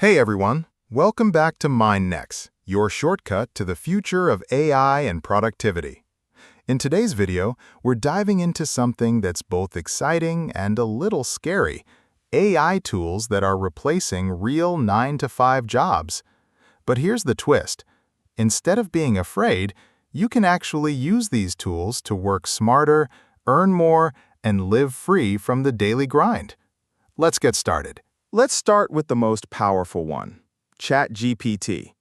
Hey everyone, welcome back to MindNex, your shortcut to the future of AI and productivity. In today's video, we're diving into something that's both exciting and a little scary, AI tools that are replacing real 9-to-5 jobs. But here's the twist. Instead of being afraid, you can actually use these tools to work smarter, earn more, and live free from the daily grind. Let's get started. Let's start with the most powerful one, ChatGPT.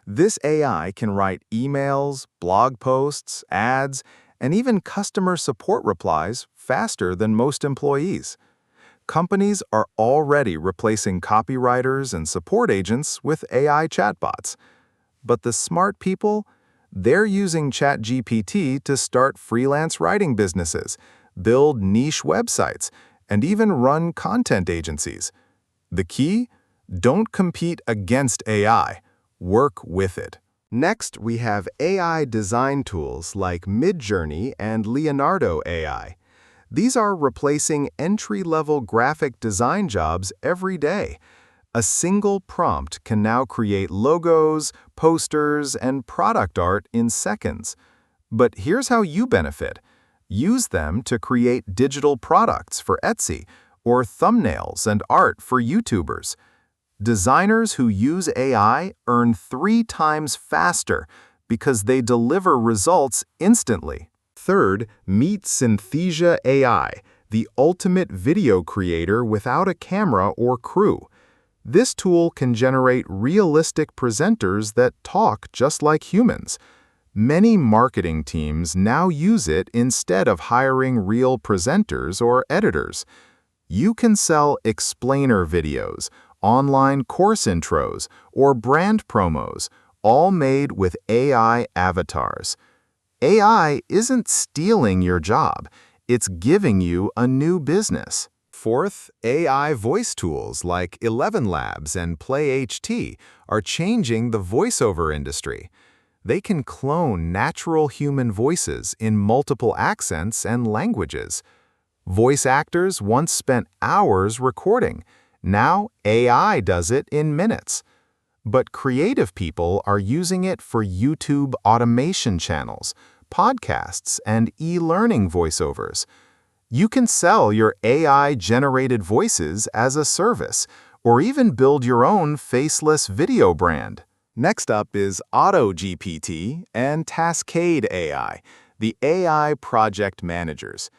This AI can write emails, blog posts, ads, and even customer support replies faster than most employees. Companies are already replacing copywriters and support agents with AI chatbots. But the smart people, they're using ChatGPT to start freelance writing businesses, build niche websites, and even run content agencies. The key? Don't compete against AI. Work with it. Next, we have AI design tools like Midjourney and Leonardo AI. These are replacing entry-level graphic design jobs every day. A single prompt can now create logos, posters, and product art in seconds. But here's how you benefit. Use them to create digital products for Etsy, or thumbnails and art for YouTubers. Designers who use AI earn 3 times faster because they deliver results instantly. Third, meet Synthesia AI, the ultimate video creator without a camera or crew. This tool can generate realistic presenters that talk just like humans. Many marketing teams now use it instead of hiring real presenters or editors. You can sell explainer videos, online course intros, or brand promos, all made with AI avatars. AI isn't stealing your job, it's giving you a new business. Fourth, AI voice tools like ElevenLabs and PlayHT are changing the voiceover industry. They can clone natural human voices in multiple accents and languages. Voice actors once spent hours recording. Now AI does it in minutes. But creative people are using it for YouTube automation channels, podcasts, and e-learning voiceovers. You can sell your AI-generated voices as a service, or even build your own faceless video brand. Next up is AutoGPT and Cascade AI, the AI project managers.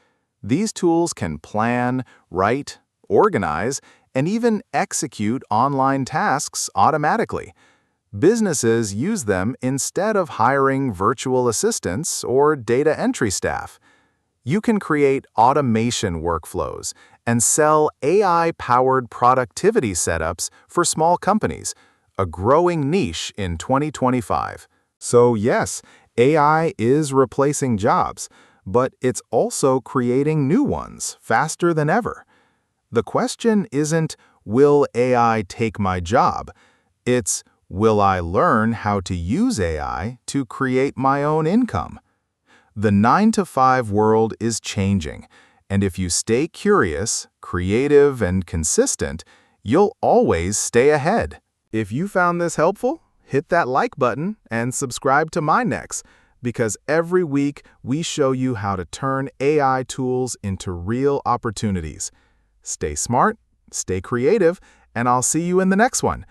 These tools can plan, write, organize, and even execute online tasks automatically. Businesses use them instead of hiring virtual assistants or data entry staff. You can create automation workflows and sell AI-powered productivity setups for small companies, a growing niche in 2025. So yes, AI is replacing jobs, but it's also creating new ones faster than ever. The question isn't, will AI take my job? It's, will I learn how to use AI to create my own income? The 9-to-5 world is changing, and if you stay curious, creative, and consistent, you'll always stay ahead. If you found this helpful, hit that like button and subscribe to MindNex, because every week we show you how to turn AI tools into real opportunities. Stay smart, stay creative, and I'll see you in the next one.